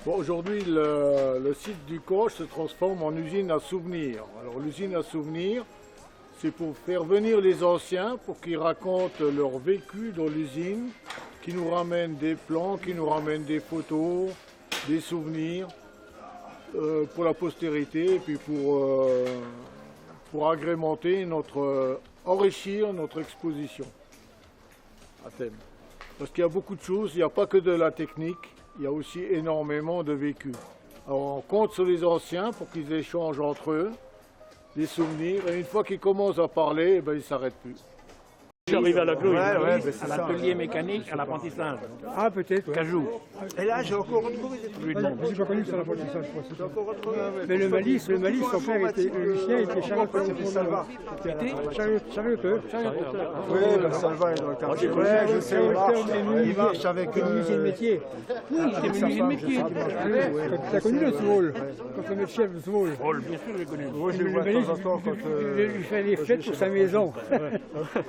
Bon, aujourd'hui, le site du Coche se transforme en usine à souvenirs. Alors l'usine à souvenirs, c'est pour faire venir les anciens, pour qu'ils racontent leur vécu dans l'usine, qui nous ramènent des plans, qui nous ramènent des photos, des souvenirs, pour la postérité, et puis pour agrémenter enrichir notre exposition à thème. Parce qu'il y a beaucoup de choses, il n'y a pas que de la technique, il y a aussi énormément de vécu. Alors on compte sur les anciens pour qu'ils échangent entre eux des souvenirs, et une fois qu'ils commencent à parler, eh ben, ils ne s'arrêtent plus. Je suis arrivé à la Clouille, à l'atelier mécanique, à l'apprentissage. Ah, peut-être. Cajou. Et là, j'ai encore retrouvé des trucs. J'ai pas connu sur l'apprentissage, je crois. J'ai encore retrouvé. Mais le malice, son père était Lucien, il était charioteur. Salva. Charioteur. Oui, ben Salva est dans le quartier. Ouais, je sais, Il marche avec une usine de métier. Oui, c'était une usine métier. Tu as connu le Svol, quand le maître chef Svol. Rôle, bien sûr, j'ai connu. Moi, je le vois de temps en temps quand. Il lui fait des fêtes pour sa maison.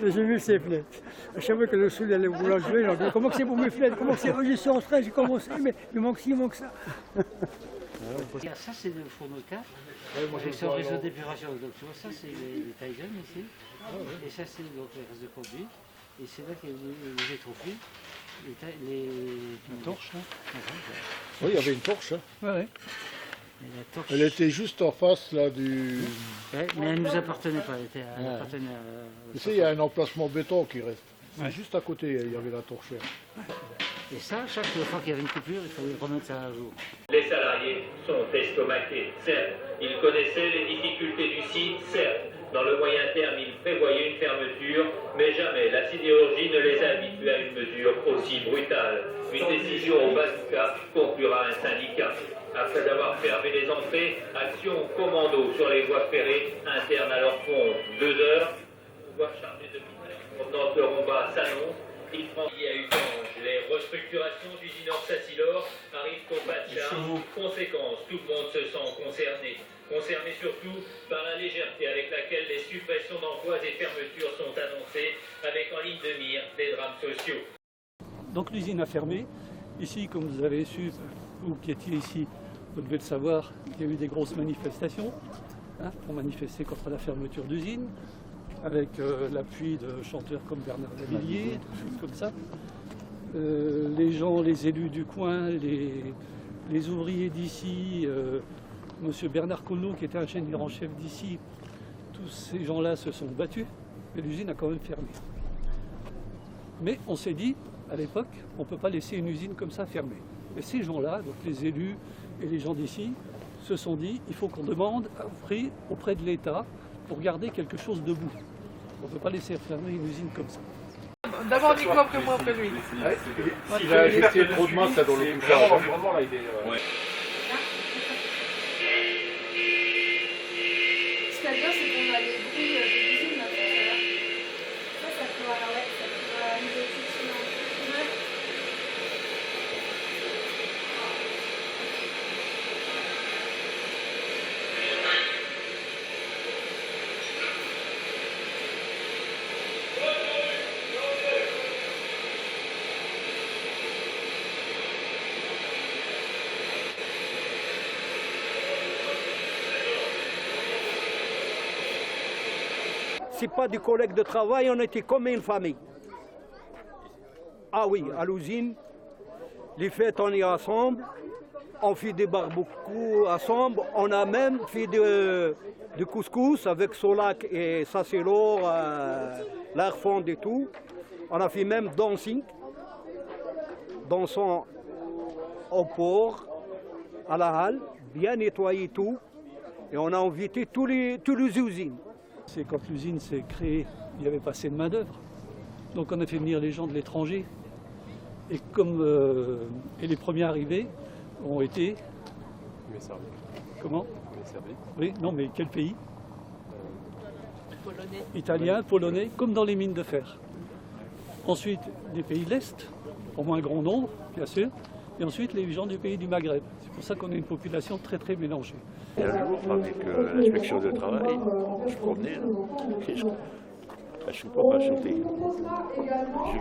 J'ai vu ses fêtes. À chaque fois que le Svol allait au boulanger, il a dit comment c'est pour mes fêtes, comment c'est, je suis en stress, j'ai commencé, mais il manque ci, il manque ça. Ça, c'est le fourneau 4, avec son réseau d'épuration. Donc, tu vois, ça, c'est les tailles jeunes ici. Et ça, c'est donc les restes de conduite. Et c'est là qu'il y a les étrophées. Les torches, là. Oui, il y avait une torche. Hein. Ouais. Elle était juste en face là du... Ouais, mais elle ne nous appartenait pas, elle appartenait à... Tu sais, il y a un emplacement béton qui reste. Juste à côté, il y avait la torchère. Et ça, chaque fois qu'il y avait une coupure, il fallait remettre ça à jour. Les salariés sont estomaqués, certes. Ils connaissaient les difficultés du site, certes. Dans le moyen terme, ils prévoyaient une fermeture, mais jamais la sidérurgie ne les a habitués à une mesure aussi brutale. Une décision au bazooka conclura un syndicat. Après avoir fermé les entrées, action commando sur les voies ferrées internes à leur compte. 2 heures, voie chargée de provenance de Romba s'annonce. Il y a eu Gange. Les restructurations d'usine Orsacilor arrivent au pas de charge. Conséquence, tout le monde se sent concerné. Concerné surtout par la légèreté avec laquelle les suppressions d'emplois et fermetures sont annoncées, avec en ligne de mire des drames sociaux. Donc l'usine a fermé. Ici, comme vous avez su, vous qui étiez ici, vous devez le savoir, il y a eu des grosses manifestations pour manifester contre la fermeture d'usine, avec l'appui de chanteurs comme Bernard Lavilliers, des choses comme ça. Les gens, les élus du coin, les ouvriers d'ici, Monsieur Bernard Colleau, qui était ingénieur en chef d'ici, tous ces gens-là se sont battus, mais l'usine a quand même fermé. Mais on s'est dit, à l'époque, on ne peut pas laisser une usine comme ça fermée. Et ces gens-là, donc les élus et les gens d'ici, se sont dit, il faut qu'on demande auprès de l'État pour garder quelque chose debout. On ne peut pas laisser fermer une usine comme ça. D'abord Nico, après moi, après lui. S'il a injecté trop de masse dans le couchage. L'environnement, là, il est... Ce qu'il y a bien, c'est qu'on a les bruits de l'usine là, tout à l'heure. Ça pourra nous effectivement. C'est pas des collègues de travail, on était comme une famille. Ah oui, à l'usine, les fêtes on est ensemble, on fait des barbecues ensemble, on a même fait du couscous avec Solac et Sasselor, l'air fond et tout. On a fait même dansant au port, à la halle, bien nettoyé tout, et on a invité tous les usines. C'est quand l'usine s'est créée, il n'y avait pas assez de main-d'œuvre. Donc on a fait venir les gens de l'étranger. Et et les premiers arrivés ont été... Comment? Oui, non, mais quel pays? Polonais. Italiens, polonais, comme dans les mines de fer. Ensuite, des pays de l'Est, au moins un grand nombre, bien sûr. Et ensuite, les gens du pays du Maghreb. C'est pour ça qu'on a une population très très mélangée. Et un jour, avec l'inspection du travail, on se promenait, je ne suis pas patienté.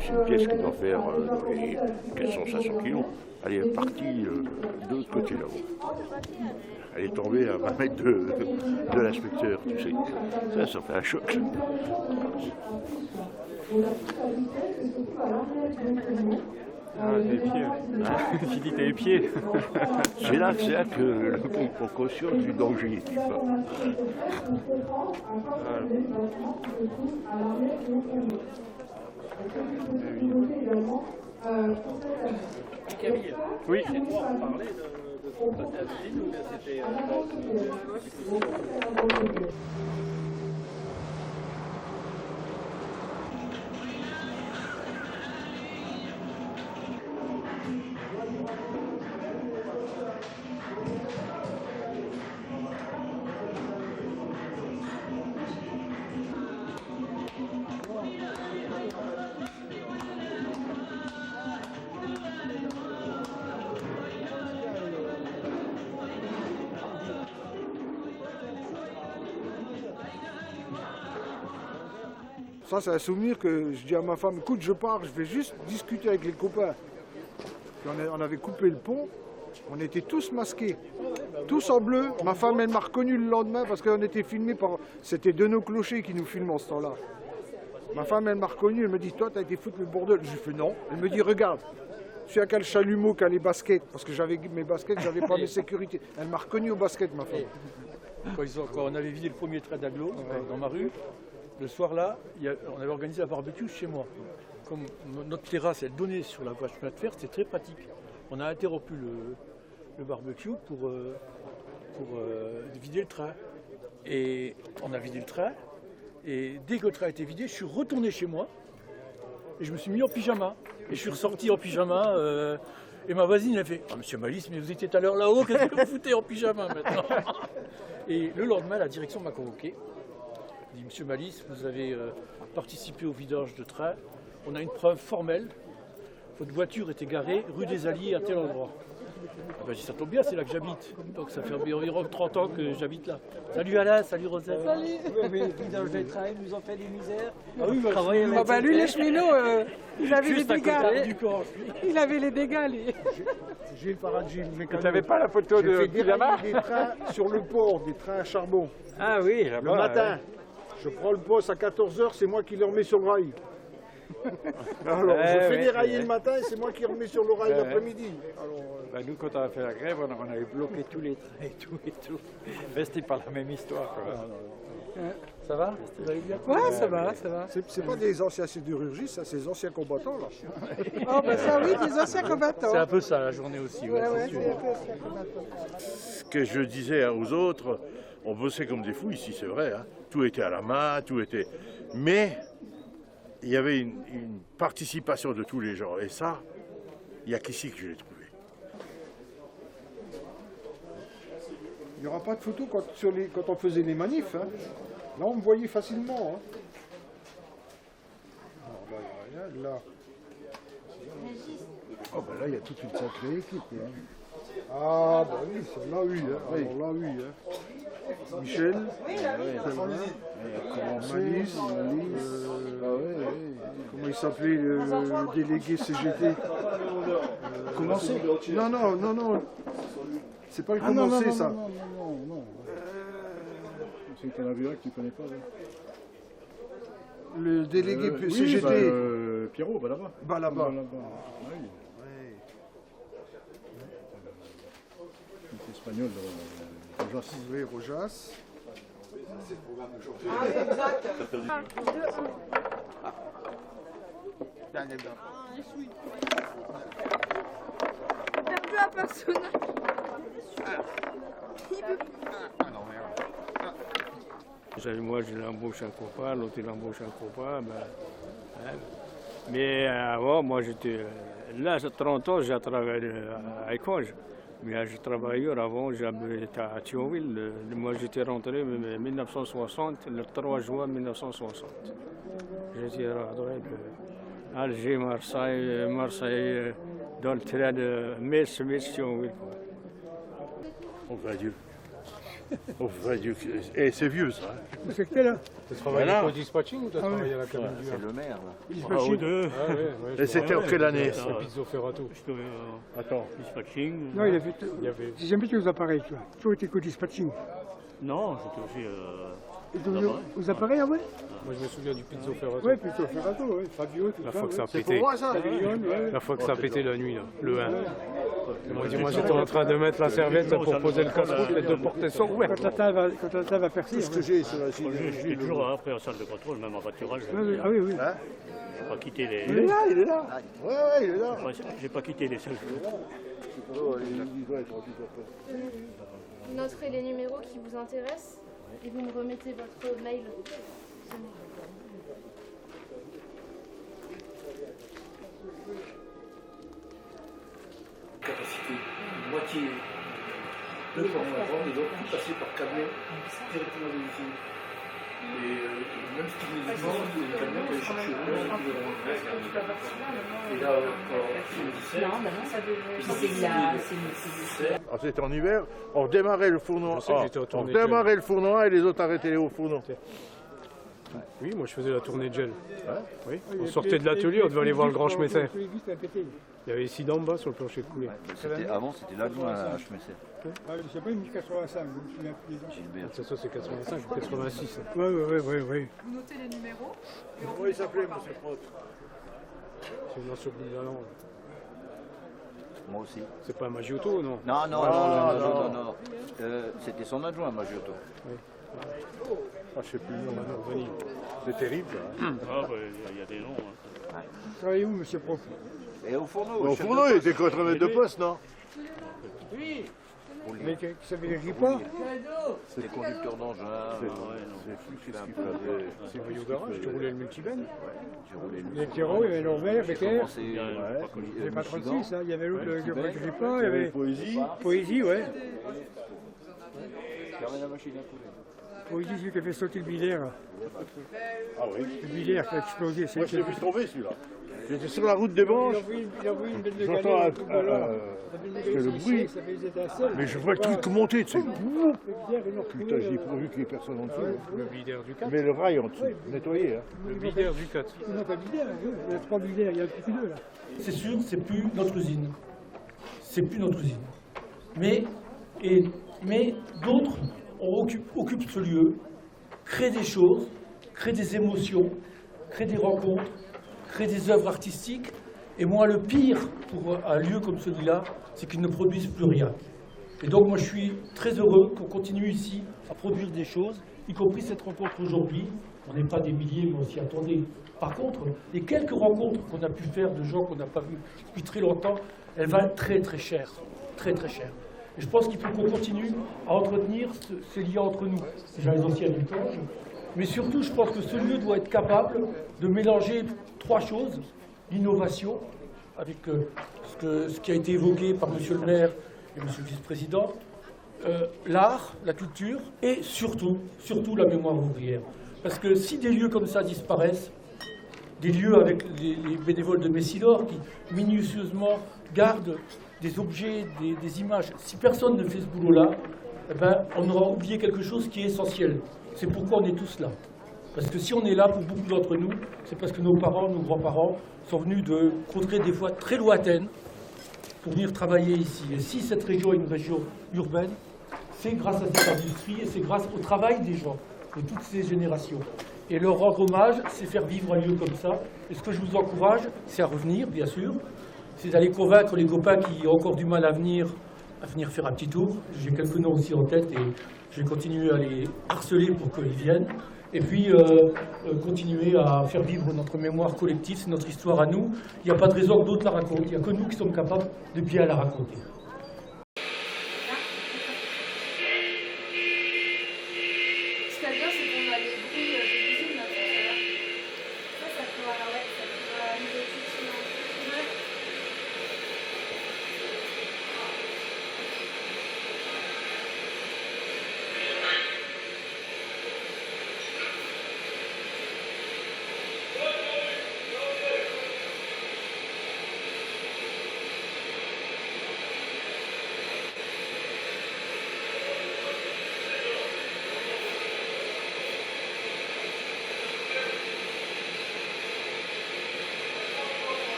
C'est une pièce qui doit faire 400-500 kilos. Elle est partie de l'autre côté là-haut. Elle est tombée à 20 mètres de l'inspecteur, tu sais. Ça fait un choc. Ah, t'as les pieds. J'ai dit t'as les pieds. C'est là que on conscience du danger. Tu vois. Oui. Ça, c'est un souvenir que je dis à ma femme, écoute, je pars, je vais juste discuter avec les copains. Puis on avait coupé le pont, on était tous masqués, tous en bleu. Ma femme, elle m'a reconnu le lendemain parce qu'on était filmés par... C'était de nos clochers qui nous filment en ce temps-là. Ma femme, elle m'a reconnu, elle me dit, toi, t'as été foutre le bordel. Je lui fais non. Elle me dit, regarde, celui qui a le chalumeau, qui a les baskets, parce que j'avais mes baskets, j'avais pas mes sécurités. Elle m'a reconnu aux baskets, ma femme. Quand on avait vidé le premier trait d'agglo dans ma rue, le soir-là, on avait organisé un barbecue chez moi. Comme notre terrasse elle donnait sur la voie chemin de fer, c'était très pratique. On a interrompu le barbecue pour vider le train. Et on a vidé le train. Et dès que le train a été vidé, je suis retourné chez moi. Et je me suis mis en pyjama. Et je suis ressorti en pyjama. Et ma voisine a fait « Ah, monsieur Malice, mais vous étiez tout à l'heure là-haut, qu'est-ce que vous foutez en pyjama maintenant ?» Et le lendemain, la direction m'a convoqué. Elle dit « Monsieur Malice, vous avez participé au vidage de train. On a une preuve formelle. Votre voiture était garée rue des Alliés à tel endroit. » Ah ben, ça tombe bien, c'est là que j'habite. Donc ça fait environ 30 ans que j'habite là. Salut Alain, salut Rosette. Salut. Mais le vidage des trains, ils nous ont fait des misères. Ah oui, bah, Ah bah lui, les cheminots, il avait juste les à côté dégâts. du corps. Il avait les dégâts, lui. Gilles Paradjil, mécano. T'avais pas la photo de J'ai fait pyjama? dérailler des trains sur le port, des trains à charbon. Ah oui, Le matin, je prends le poste à 14 h, c'est moi qui le remets sur le rail. Alors, je fais dérailler le matin et c'est moi qui remets sur le rail l'après-midi. Nous, quand on a fait la grève, on avait bloqué tous les trains et tout. C'était pas la même histoire. Quoi. Ça va? Vous allez bien? Ouais, ça va, ça va. C'est pas des anciens sidérurgistes, ça, c'est des anciens combattants là. Oh bah ça oui, des anciens combattants. C'est un peu ça la journée aussi. Ouais, c'est ouais, sûr. c'est un peu anciens combattants. Ce que je disais aux autres, on bossait comme des fous ici, c'est vrai. Hein. Tout était à la main, tout était... Mais il y avait une participation de tous les gens. Et ça, il n'y a qu'ici que je l'ai trouvé. Il n'y aura pas de photos quand on faisait les manifs. Hein. Là, on me voyait facilement. Hein. Alors, là, il n'y a rien. Là. Oh, ben là, il y a toute une sacrée équipe. Hein. Ah, bah oui, celle-là, oui. Hein. Alors là, oui. Hein. Michel. Malice. Comment il s'appelait le délégué CGT? Commencé? Non. C'est pas le commencé, ça. Non. C'est le Canavira que tu connais pas, là. Le délégué oui, CGT. Pierrot, Balaba. Balaba. Oui. C'est espagnol, Rojas. Oui, Rojas. Ah, exact. Perdu à personne. Moi, je l'embauche un copain, l'autre il embauche un copain. Mais avant, moi j'étais là, 30 ans, j'ai travaillé à Éconge. Mais j'ai travaillé avant, j'habitais à Thionville. Moi j'étais rentré en 1960, le 3 juin 1960. J'étais rentré de Alger, Marseille, dans le train de Metz, Thionville. On va Dieu. Oh, et c'est vieux ça. Où c'est que t'es là? Tu travailles Voilà. au dispatching ou tu as travaillé à la cabine du C'est le maire, là. Dispatching. Et c'était en quelle année ça? Pizzo Ferrato. Attends. Dispatching. Non, il a fait. J'ai jamais été aux appareils, tu vois. Toujours été qu'au dispatching. Non, j'étais aussi. Aux appareils, ah ouais? Moi je me souviens du Pizzo Ferrato. Ouais, plutôt Ferrato, ouais. Fabio, tout La ça. fois que ça a C'est pété. pour moi ça? La fois que ça a pété la nuit, là, le 1. Ils m'ont dit, moi j'étais en train de mettre la serviette pour poser le casse-route, les deux portes sont ouvertes. Quand la table va percer. Tout ce que j'ai sur la J'étais toujours après en salle de contrôle, même en pâturage. Ah oui, oui. J'ai pas quitté les. Il est là, il est là. Ouais, il est là. J'ai pas quitté les salles. Vous noterez les numéros qui vous intéressent et vous me remettez votre mail. Capacité, moitié de forme et donc tout passer par camion directement de l'usine. Et même techniquement, les camions peuvent aller chercher et là, C'était en hiver, on démarrait le fourneau, Je sais que j'étais au on tournée démarrait le fourneau et les autres arrêtaient au fourneau. Oui, moi je faisais la tournée de gel. Oui. On sortait de l'atelier, on devait aller voir le grand Schmesser. Il y avait ici d'en bas sur le plancher de coulée. Avant, c'était l'adjoint à Schmesser. Je sais pas, 1085, je me souviens plus. Ça, c'est 85 ou 86. Oui. Vous notez les numéros. Comment il s'appelait, monsieur Prote? C'est une ancienne de la langue. Moi aussi. C'est pas un Magiotto, non? Non. C'était son adjoint, Magiotto. Oui. Ah, je sais plus le nom maintenant. C'est terrible. Hein. Ah, il y a des noms. Travaillez où, monsieur Prof? Et au fourneau. Au fourneau, il était contre de poste, non? Oui. Mais ça ne vérifie pas? C'est les conducteurs d'engins. C'est fou, qu'est-ce qu'il faisait? C'est au garage, tu roulais le multiben? Il y avait Pierrot, il y avait Norbert, Becker. Il n'y avait pas 36, hein. Il y avait l'autre, le Grippin, il y avait Poésie, ouais. Fermez la machine à couler. Poésie, celui qui a fait sauter le bilaire. Ah oui? Le bilaire qui a explosé. Moi, je l'ai vu tomber celui-là. J'étais sur la route des Branches. Il a envoyé une belle de J'entends galette. le bruit. Ça fait des étincelles. Mais je vois le truc monter, tu sais. Le bilaire, ils l'ont retrouvé. Putain, j'ai pourvu qu'il n'y ait personne en dessous. Le bidaire du 4. Mais le rail en dessous, nettoyé. Hein. Le bidaire du 4. Non, pas bilaire, il y a 3 bilaires, il y a plus que 2 là. C'est sûr, c'est plus notre usine. C'est plus notre usine. Mais d'autres occupent ce lieu, créent des choses, créent des émotions, créent des rencontres, créent des œuvres artistiques. Et moi, le pire pour un lieu comme celui-là, c'est qu'ils ne produisent plus rien. Et donc, moi, je suis très heureux qu'on continue ici à produire des choses, y compris cette rencontre aujourd'hui. On n'est pas des milliers, mais on s'y attendait. Par contre, les quelques rencontres qu'on a pu faire de gens qu'on n'a pas vus depuis très longtemps, elles valent très très cher. Très très cher. Et je pense qu'il faut qu'on continue à entretenir ces liens entre nous. Déjà les anciens du Cange. Mais surtout, je pense que ce lieu doit être capable de mélanger 3 choses. L'innovation, avec ce qui a été évoqué par M. le maire et M. le vice-président, l'art, la culture, et surtout la mémoire ouvrière. Parce que si des lieux comme ça disparaissent, des lieux avec les bénévoles de Messilor qui minutieusement gardent des objets, des images, si personne ne fait ce boulot-là, eh ben, on aura oublié quelque chose qui est essentiel. C'est pourquoi on est tous là. Parce que si on est là, pour beaucoup d'entre nous, c'est parce que nos parents, nos grands-parents sont venus de contrées des fois très lointaines pour venir travailler ici. Et si cette région est une région urbaine, c'est grâce à cette industrie et c'est grâce au travail des gens, de toutes ces générations. Et leur rendre hommage, c'est faire vivre un lieu comme ça. Et ce que je vous encourage, c'est à revenir, bien sûr. C'est d'aller convaincre les copains qui ont encore du mal à venir faire un petit tour. J'ai quelques noms aussi en tête et je vais continuer à les harceler pour qu'ils viennent. Et puis, continuer à faire vivre notre mémoire collective, c'est notre histoire à nous. Il n'y a pas de raison que d'autres la racontent. Il n'y a que nous qui sommes capables de bien la raconter.